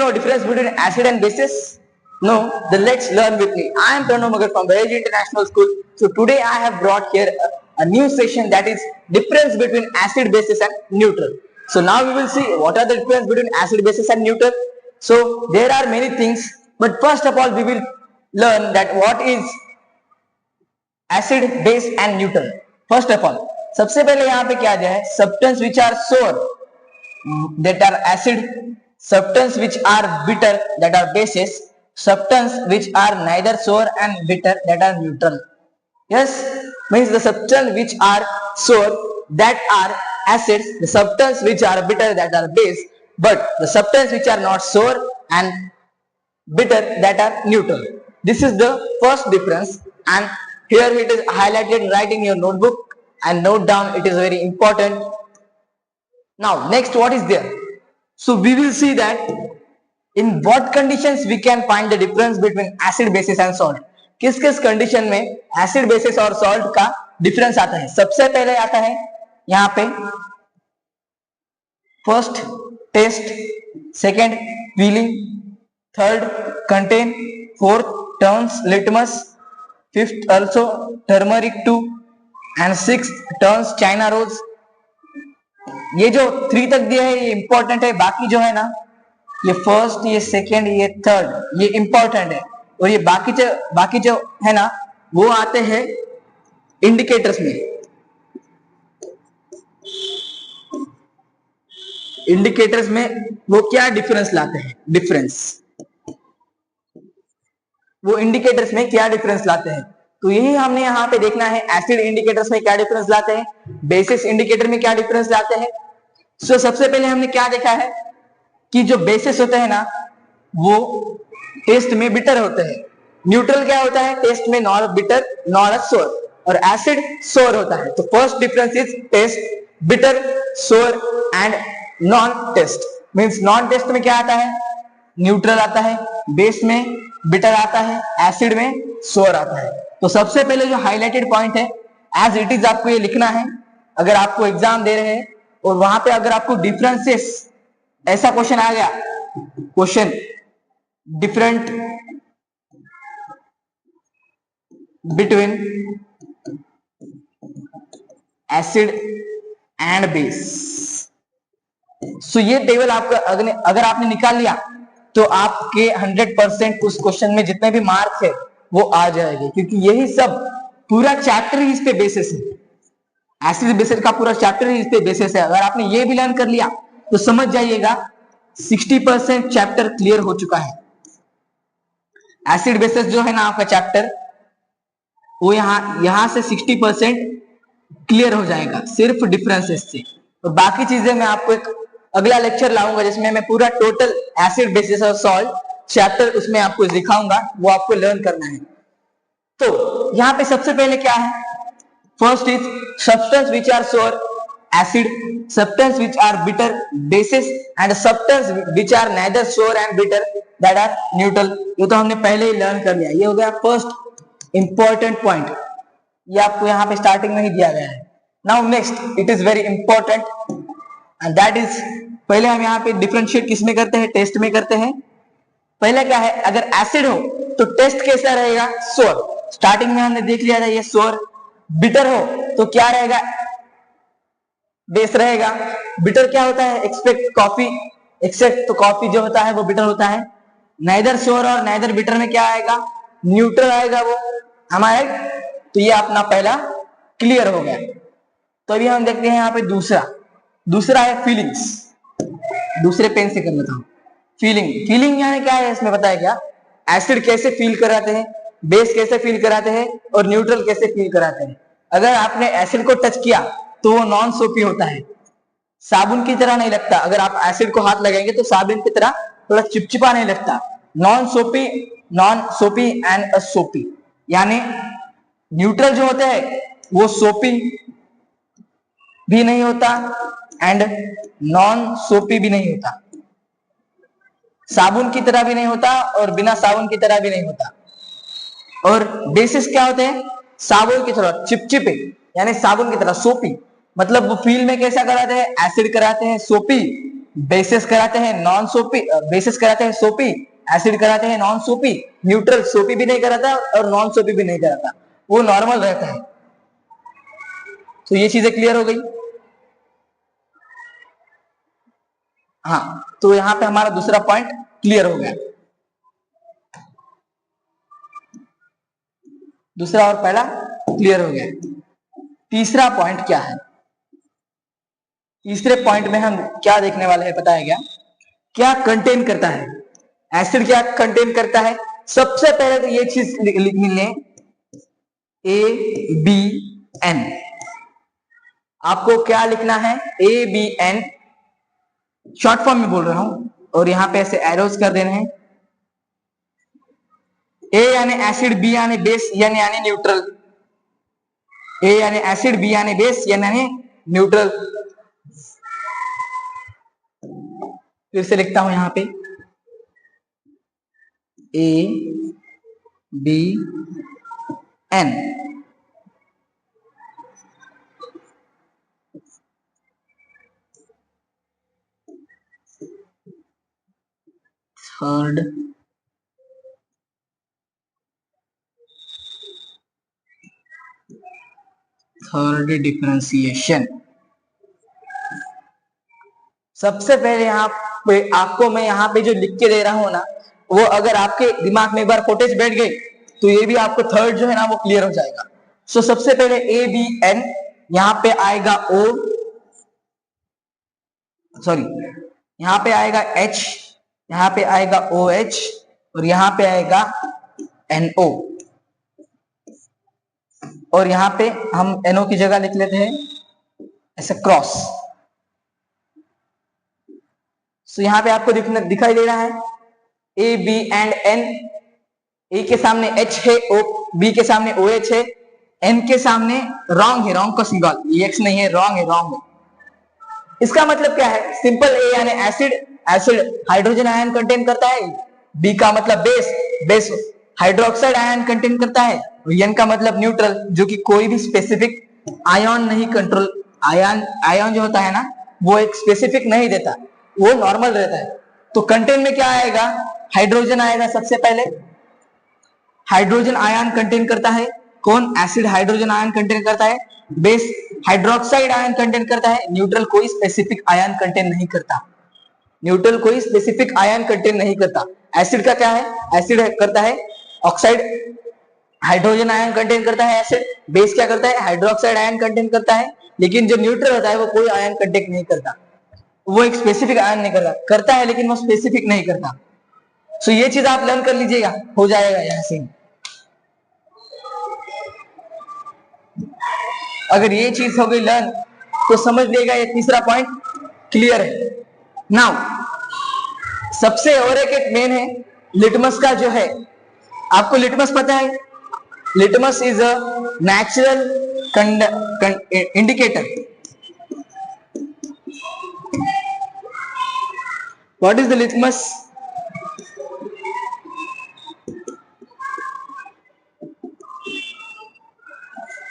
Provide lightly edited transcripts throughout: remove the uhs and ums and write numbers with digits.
know difference between acid and bases? No, then let's learn with me. I am Pranav Magar from Bellage International School. So today I have brought here a new session, that is difference between acid, bases and neutral. So now we will see what are the difference between acid, bases and neutral. So there are many things, but first of all we will learn that what is acid, base and neutral. First of all, सबसे पहले यहाँ पे क्या जाए, substance which are sour that are acid, substance which are bitter that are bases, substance which are neither sour and bitter that are neutral. Yes, means the substance which are sour that are acids, the substance which are bitter that are base, but the substance which are not sour and bitter that are neutral. This is the first difference, and here it is highlighted right in your notebook and note down, it is very important. Now next, what is there? So we will see that in what conditions we can find the difference between acid, bases and salt. किस किस condition में acid, bases और salt का difference आता है. सबसे पहले आता है यहाँ पे first test, second feeling, third content, fourth turns litmus, fifth also turmeric 2 and sixth turns china rose. ये जो 3 तक दिया है ये इंपॉर्टेंट है, बाकी जो है ना ये फर्स्ट, ये सेकंड, ये थर्ड, ये इंपॉर्टेंट है, और ये बाकी जो है ना वो आते हैं इंडिकेटर्स में. इंडिकेटर्स में वो क्या डिफरेंस लाते हैं, वो इंडिकेटर्स में क्या डिफरेंस लाते हैं. तो यही हमने यहाँ पे देखना है, एसिड इंडिकेटर्स में क्या डिफरेंस लाते हैं, बेसिस इंडिकेटर में क्या डिफरेंस लाते हैं. सो सबसे पहले हमने क्या देखा है कि जो बेसिस होते हैं ना वो टेस्ट में बिटर होते हैं, न्यूट्रल क्या होता है, टेस्ट में नॉट बिटर नॉट सोर, और एसिड सोर होता है. तो first difference is taste, bitter, sour and non taste. Means non taste में क्या आता है, न्यूट्रल आता है, बेस में बिटर आता है, एसिड में सोर आता है. तो सबसे पहले जो हाईलाइटेड पॉइंट है एज इट इज आपको ये लिखना है. अगर आपको एग्जाम दे रहे हैं और वहां पे अगर आपको डिफरेंसेस ऐसा क्वेश्चन आ गया, question different between acid and base, so ये टेबल आपका अगर आपने निकाल लिया तो आपके 100% उस क्वेश्चन में जितने भी मार्क्स है वो आ जाएंगे, क्योंकि यही सब पूरा चैप्टर ही इस पे बेसिस है. एसिड बेसिस का पूरा चैप्टर ही इस पे बेसिस है. अगर आपने ये भी लर्न कर लिया तो समझ जाइएगा 60% चैप्टर क्लियर हो चुका है. एसिड बेसिस जो है ना आपका चैप्टर, वो यहां से 60% क्लियर हो जाएगा सिर्फ डिफरेंसेस से. और बाकी चीजें मैं आपको एक अगला लेक्चर लाऊंगा जिसमें मैं पूरा टोटल एसिड, बेसिस और सॉल्ट चैप्टर उसमें आपको दिखाऊंगा, वो आपको लर्न करना है. तो यहाँ पे सबसे पहले क्या है, first is substance which are sour acid, substance which are bitter bases and substance which are neither sour and bitter that are neutral. ये तो हमने पहले ही लर्न कर लिया. ये हो गया फर्स्ट इंपॉर्टेंट पॉइंट, ये आपको यहाँ पे स्टार्टिंग में ही दिया गया है. Now next it is very important and that is, पहले हम यहाँ पे डिफरेंशिएट किस में करते हैं, टेस्ट में करते हैं. पहले क्या है, अगर एसिड हो तो टेस्ट कैसा रहेगा, सोर. स्टार्टिंग में हमने देख लिया था ये सोर. बिटर हो तो क्या रहेगा, बेस रहेगा. बिटर क्या होता है, एक्सपेक्ट कॉफी, एक्सेप्ट तो कॉफी जो होता है वो बिटर होता है. नाइदर श्योर और नाइदर बिटर में क्या आएगा, न्यूट्रल आएगा वो हमारे. तो ये अपना पहला क्लियर हो गया. तो अभी हम देखते हैं यहाँ पे दूसरा है फीलिंग्स. दूसरे पेन से कर लेता हूं. फीलिंग यानी क्या है, इसमें पता है क्या, एसिड कैसे फील कराते हैं, बेस कैसे फील कराते हैं और न्यूट्रल कैसे फील कराते हैं. अगर आपने एसिड को टच किया तो वो नॉन सोपी होता है, साबुन की तरह नहीं लगता. अगर आप एसिड को हाथ लगाएंगे तो साबुन की तरह थोड़ा चिपचिपा नहीं लगता. नॉन सोपी एंड सोपी, यानी न्यूट्रल जो होता है वो सोपी भी नहीं होता एंड नॉन सोपी भी नहीं होता, साबुन की तरह भी नहीं होता और बिना साबुन की तरह भी नहीं होता. और बेसिस क्या होते हैं, साबुन की तरह चिपचिपे, यानी साबुन की तरह सोपी. मतलब वो फील में कैसा कराते हैं, एसिड कराते हैं, सोपी बेसिस कराते हैं नॉन सोपी, बेसिस कराते हैं सोपी, एसिड कराते हैं नॉन सोपी, न्यूट्रल सोपी भी नहीं कराता और नॉन सोपी भी नहीं कराता, वो नॉर्मल रहता है। तो ये चीजें क्लियर हो गई। हाँ, तो यहां पे हमारा दूसरा पॉइंट क्लियर हो गया। दूसरा और पहला क्लियर हो गया। तीसरा पॉइंट क्या है? तीसरे पॉइंट में हम क्या देखने वाले हैं पता है क्या? क्या कंटेन करता है एसिड, क्या कंटेन करता है? सबसे पहले तो ये चीज लिख लें, ABN। आपको क्या लिखना है? ABN, शॉर्ट फॉर्म में बोल रहा हूं, और यहां पे ऐसे एरोज कर देने हैं। ए यानी एसिड, बी यानी बेस, एन यानी न्यूट्रल। ए यानी एसिड, बी यानी बेस, एन यानी न्यूट्रल। फिर से लिखता हूं यहां पे ABN। Third differentiation. सबसे पहले यहाँ पे आपको मैं यहाँ पे जो लिख के दे रहा हूं ना, वो अगर आपके दिमाग में एक बार फोटेज बैठ गई तो ये भी आपको थर्ड जो है ना वो क्लियर हो जाएगा। सो सबसे पहले ABN, यहाँ पे आएगा O, सॉरी यहाँ पे आएगा H, यहाँ पे आएगा OH, और यहाँ पे आएगा NO, और यहाँ पे हम NO की जगह लिख लेते हैं ऐसे क्रॉस। सो यहाँ पे आपको दिखाई दे रहा है A, B एंड N। ए के सामने H है, B के सामने OH है, N के सामने रॉन्ग है, रॉन्ग का सिंबल, X नहीं है, रॉन्ग है, रॉन्ग है। इसका मतलब क्या है? सिंपल A यानी acid, acid hydrogen ion contain करता है। B का मतलब base, base hydroxide ion contain करता है। N का मतलब न्यूट्रल, जो कि कोई भी स्पेसिफिक आयन नहीं कंट्रोल, आयन जो होता है ना वो एक स्पेसिफिक नहीं देता, वो नॉर्मल रहता है। तो कंटेन में क्या आएगा? हाइड्रोजन आएगा सबसे पहले। हाइड्रोजन आयन कंटेन करता है कौन? एसिड हाइड्रोजन आयन कंटेन करता है। बेस हाइड्रोक्साइड आयन कंटेन करता है। न्यूट्रल कोई स्पेसिफिक आयन कंटेन नहीं करता, न्यूट्रल कोई स्पेसिफिक आयन कंटेन नहीं करता। एसिड का क्या है? एसिड करता है ऑक्साइड, हाइड्रोजन आयन कंटेन करता है एसिड। बेस क्या करता है? हाइड्रोक्साइड आयन कंटेन करता है। लेकिन जो न्यूट्रल होता है वो कोई आयन कंटेन नहीं करता, वो एक स्पेसिफिक आयन नहीं करता, करता है लेकिन वो स्पेसिफिक नहीं करता। सो ये चीज आप लर्न कर लीजिएगा, हो जाएगा यहां से। अगर ये चीज हो गई लर्न तो समझ लेगा ये तीसरा पॉइंट क्लियर है। नाउ सबसे और एक मेन है लिटमस का जो है, आपको लिटमस पता है? Litmus is a natural indicator. What is the litmus?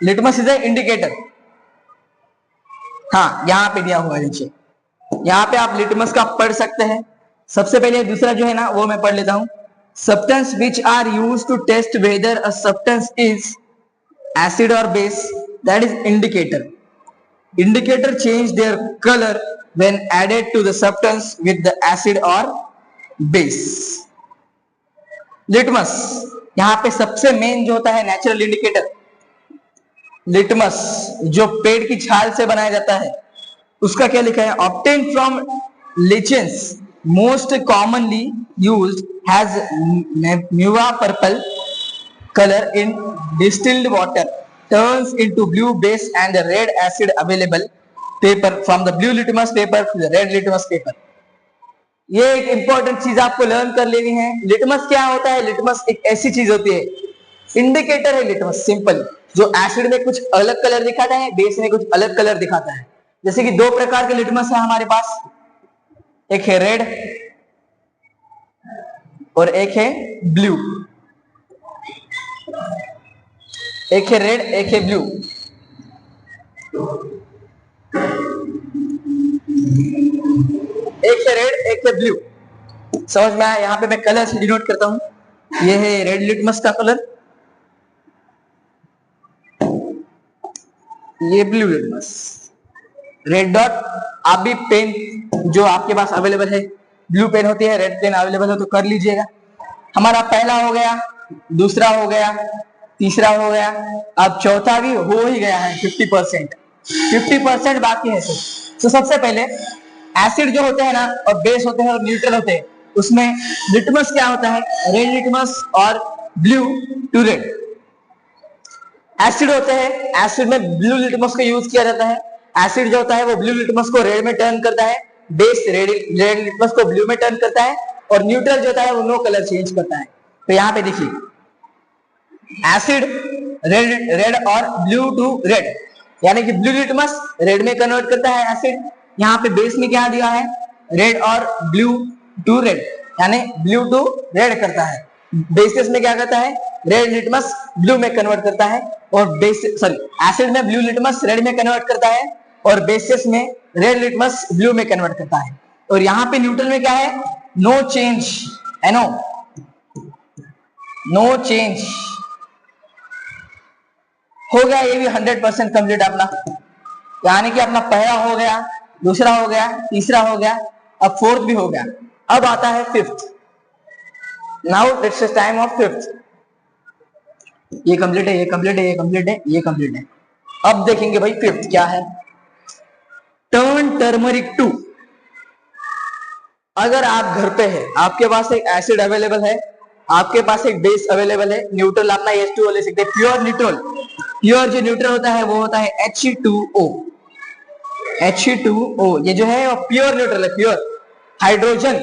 Litmus is a indicator. हाँ, यहां पे दिया हुआ है नीचे, यहाँ पे आप लिटमस का पढ़ सकते हैं। सबसे पहले दूसरा जो है ना वो मैं पढ़ लेता हूं। Substance which are used to test whether a substance is acid or base, that is indicator. Indicator change their colour when added to the substance with the acid or base. Litmus यहाँ पे सबसे main जो होता है natural indicator, litmus जो पेड़ की छाल से बनाया जाता है, उसका क्या लिखा है? Obtain from lichens, most commonly used has mauve purple color in distilled water, turns into blue base and the red acid available paper from the blue litmus paper to the red litmus paper। ये एक important चीज आपको learn कर लेनी है। Litmus क्या होता है? लिटमस एक ऐसी चीज होती है, इंडिकेटर है लिटमस, सिंपल, जो एसिड में कुछ अलग कलर दिखाता है, बेस में कुछ अलग कलर दिखाता है। जैसे कि दो प्रकार के लिटमस है हमारे पास, एक है रेड और एक है ब्लू। एक है रेड, एक है ब्लू। एक ब्लू। समझ में आया? यहाँ पे मैं कलर से डिनोट करता हूं। ये है रेड लिटमस का कलर, ये ब्लू लिटमस। रेड डॉट, आप भी पेन जो आपके पास अवेलेबल है, ब्लू पेन होती है, रेड पेन अवेलेबल है तो कर लीजिएगा। हमारा पहला हो गया, दूसरा हो गया, तीसरा हो गया, अब चौथा भी हो ही गया है। 50%, 50% बाकी है सर। तो सबसे पहले एसिड जो होते हैं ना, और बेस होते हैं और न्यूट्रल होते हैं, उसमें लिटमस क्या होता है? रेड लिटमस और ब्लू टू रेड। एसिड होते हैं, एसिड में ब्लू लिटमस का यूज किया जाता है। एसिड जो होता है वो ब्लू लिटमस को रेड में टर्न करता है, बेस रेड लिटमस को ब्लू में टर्न करता है, और न्यूट्रल जो होता है वो नो कलर चेंज करता है। तो यहाँ पे देखिए, एसिड रेड और ब्लू टू रेड, यानी कि ब्लू लिटमस रेड में कन्वर्ट करता है एसिड। यहाँ पे बेस में क्या दिया है? रेड और ब्लू टू रेड, यानी ब्लू टू रेड करता है। बेसिस में क्या करता है? रेड लिटमस ब्लू में कन्वर्ट करता है, और बेसिस सॉरी एसिड में ब्लू लिटमस रेड में कन्वर्ट करता है, और बेसिस में रेड लिटमस ब्लू में कन्वर्ट करता है। और यहाँ पे न्यूट्रल में क्या है? No change, NO, no change. हो गया ये भी 100% कंप्लीट अपना, यानी कि अपना पहला हो गया, दूसरा हो गया, तीसरा हो गया, अब फोर्थ भी हो गया। अब आता है fifth. Now it's time of fifth. ये कंप्लीट है, ये कंप्लीट है, ये कंप्लीट है, ये कंप्लीट है। अब देखेंगे भाई फिफ्थ क्या है। Turn turmeric to. अगर आप घर पे है, आपके पास एक एसिड अवेलेबल है, आपके पास एक बेस अवेलेबल है, न्यूट्रल अपना H2O ले सकते हैं, प्योर न्यूट्रल। प्योर जो न्यूट्रल होता है वो होता है H2O। H2O ये जो है वो प्योर न्यूट्रल है, प्योर हाइड्रोजन।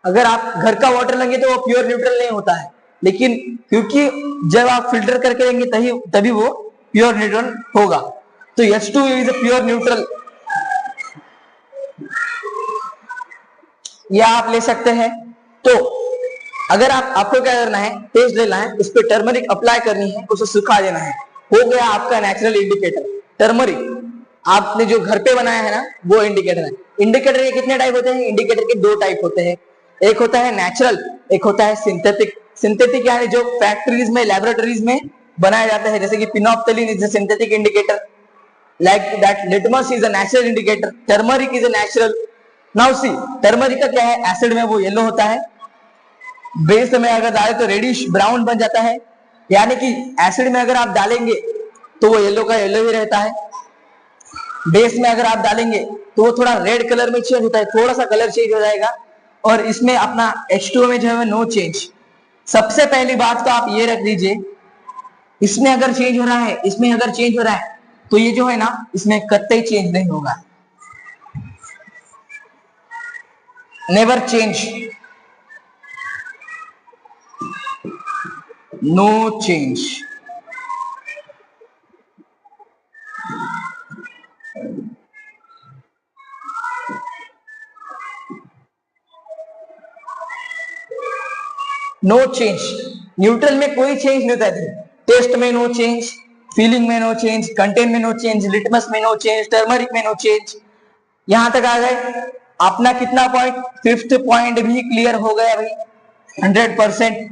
अगर आप घर का वाटर लेंगे तो वो प्योर न्यूट्रल नहीं होता है, लेकिन क्योंकि जब आप फिल्टर करके लेंगे तभी वो प्योर न्यूट्रल होगा। तो H2O is a pure neutral, या आप ले सकते हैं। तो अगर आपको क्या करना है? टेस्ट लेना है, उस पर टर्मरिक अप्लाई करनी है, उसे सुखा देना है, हो गया आपका नेचुरल इंडिकेटर टर्मरिक। आपने जो घर पे बनाया है ना, वो इंडिकेटर है। इंडिकेटर के कितने टाइप होते हैं? इंडिकेटर के दो टाइप होते हैं, एक होता है नेचुरल, एक होता है सिंथेटिक। सिंथेटिक यानी जो फैक्ट्रीज में, लैबोरेटरीज में बनाया जाता है, जैसे कि phenolphthalein is a synthetic indicator, like that litmus is a natural indicator, turmeric is a natural. now see, turmeric का क्या है? एसिड में वो येलो होता है, बेस में अगर डाले तो रेडिश ब्राउन बन जाता है, यानी कि एसिड में अगर आप डालेंगे तो वो येलो का येलो ही रहता है, बेस में अगर आप डालेंगे तो वो थोड़ा रेड कलर में चेंज होता है, थोड़ा सा कलर चेंज हो जाएगा। और इसमें अपना H2O में जो है नो चेंज। सबसे पहली बात तो आप ये रख लीजिए, इसमें अगर चेंज हो रहा है, इसमें अगर चेंज हो रहा है, तो ये जो है ना, इसमें कतई चेंज नहीं होगा, never change, no change. No change, neutral में कोई चेंज नहीं होता है। टेस्ट में नो चेंज, फीलिंग में नो चेंज, कंटेंट में नो चेंज, लिटमस में नो चेंज, टर्मरिक में नो चेंज। यहां तक आ गए। अपना कितना पॉइंट? फिफ्थ पॉइंट भी क्लियर हो गया भाई, 100%।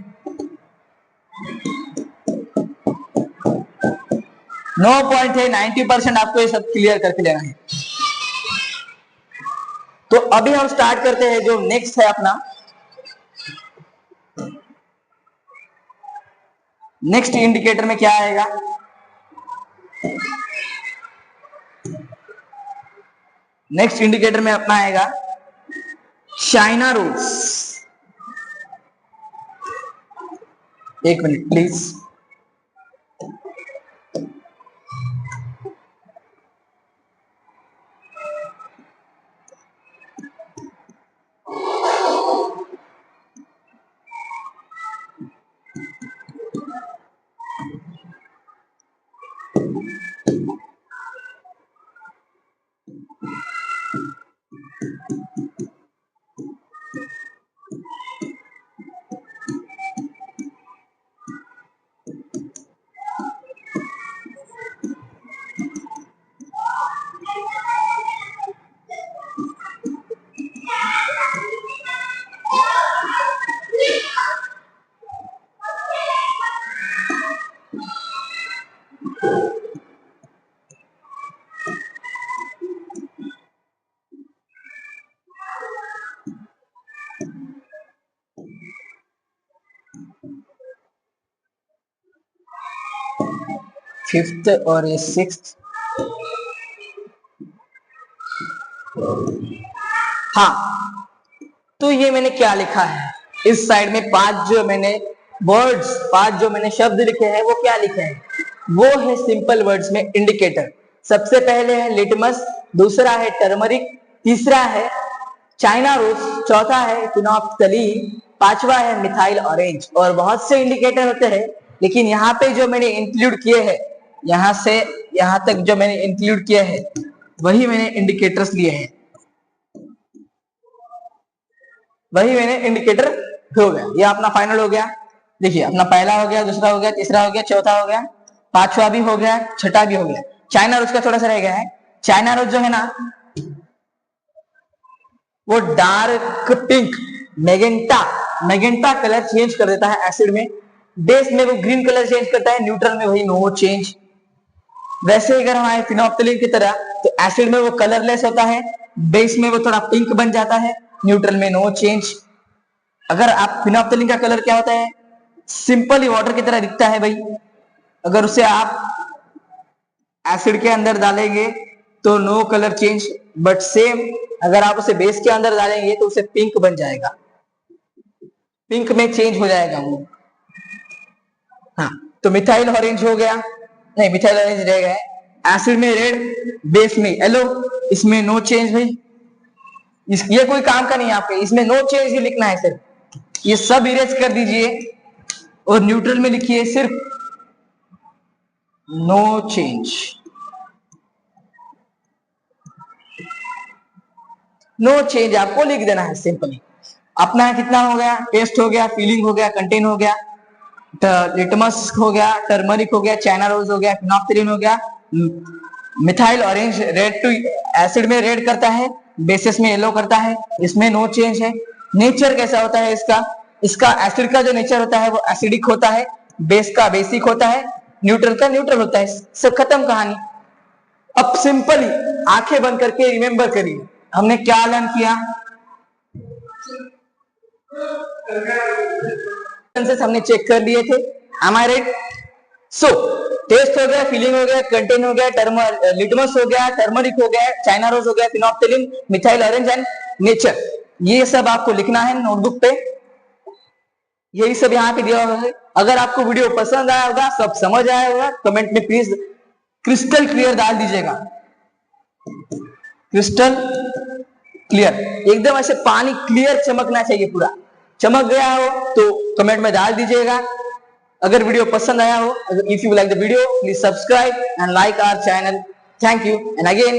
नो पॉइंट है, 90% आपको ये सब क्लियर करके लेना है। तो अभी हम स्टार्ट करते हैं, जो नेक्स्ट है अपना, नेक्स्ट इंडिकेटर में क्या आएगा? नेक्स्ट इंडिकेटर में अपना आएगा चाइना रोज। एक मिनट प्लीज। फिफ्थ और ये सिक्स्थ। हाँ, तो ये मैंने क्या लिखा है इस साइड में, पांच जो मैंने वर्ड्स, पांच जो मैंने शब्द लिखे हैं वो क्या लिखे हैं, वो है सिंपल वर्ड्स में इंडिकेटर। सबसे पहले है लिटमस, दूसरा है टर्मरिक, तीसरा है चाइना रोज, चौथा है फिनोल्फ्थलीन, पांचवा है मिथाइल ऑरेंज। और बहुत से इंडिकेटर होते हैं, लेकिन यहाँ पे जो मैंने इंक्लूड किए हैं, यहाँ से यहाँ तक जो मैंने इंक्लूड किया है वही मैंने इंडिकेटर्स लिए हैं, वही मैंने इंडिकेटर हो गया। ये अपना फाइनल हो गया। देखिए अपना पहला हो गया, दूसरा हो गया, तीसरा हो गया, चौथा हो गया, पांचवा भी हो गया, छठा भी हो गया। चाइना रोज का थोड़ा सा रह गया है। चाइना रोज जो है ना वो dark pink magenta colour change कर देता है एसिड में, बेस में वो ग्रीन कलर चेंज करता है, न्यूट्रल में वही नो चेंज। वैसे अगर हमारे फिनोल्फ्थलीन की तरह तो एसिड में वो कलरलेस होता है, बेस में वो थोड़ा पिंक बन जाता है, न्यूट्रल में नो चेंज। अगर आप फिनोल्फ्थलीन का कलर क्या होता है, सिंपली वाटर की तरह दिखता है भाई। अगर उसे आप एसिड के अंदर डालेंगे तो no colour change, but same अगर आप उसे बेस के अंदर डालेंगे तो उसे पिंक बन जाएगा, पिंक में चेंज हो जाएगा वो। हाँ, तो मिथाइल ऑरेंज हो गया, नहीं मिथाइल ऑरेंज रह गया है। एसिड में रेड, बेस में येलो, इसमें नो चेंज भाई। ये कोई काम का नहीं है आपके, इसमें नो चेंज ही लिखना है सिर्फ। ये सब इरेज कर दीजिए और न्यूट्रल में लिखिए सिर्फ नो चेंज, नो चेंज आपको लिख देना है सिंपली। अपना कितना हो गया, टेस्ट हो गया, फीलिंग हो गया, कंटेन हो गया, लिटमस हो गया, टर्मरिक हो गया, चाइना रोज हो गया, फिनोल्फ्थलीन हो गया, methyl orange red to acid में रेड करता है, बेसिस में येलो करता है, इसमें नो चेंज है। नेचर कैसा होता है इसका, इसका एसिड का जो नेचर होता है वो एसिडिक होता है, बेस का बेसिक होता है, न्यूट्रल का न्यूट्रल होता है। सब खत्म कहानी। अब सिंपली आंखें बंद करके रिमेंबर करिए हमने क्या लर्न किया। हमने चेक कर लिए थे, हमारे सो टेस्ट हो गया, फीलिंग हो गया, कंटेन हो गया, लिटमस हो गया, टर्मरिक हो गया, चाइना रोज हो गया, फिनोल्फ्थलीन, मिथाइल ऑरेंज एंड नेचर। ये सब आपको लिखना है नोटबुक पे, यही सब यहाँ पे दिया हुआ है। अगर आपको वीडियो पसंद आया होगा, सब समझ आया होगा, कमेंट में प्लीज क्रिस्टल क्लियर डाल दीजिएगा, क्रिस्टल क्लियर, एकदम ऐसे पानी क्लियर चमकना चाहिए, पूरा चमक गया हो तो कमेंट में डाल दीजिएगा। अगर वीडियो पसंद आया हो, if you like the video please subscribe and like our channel. Thank you and again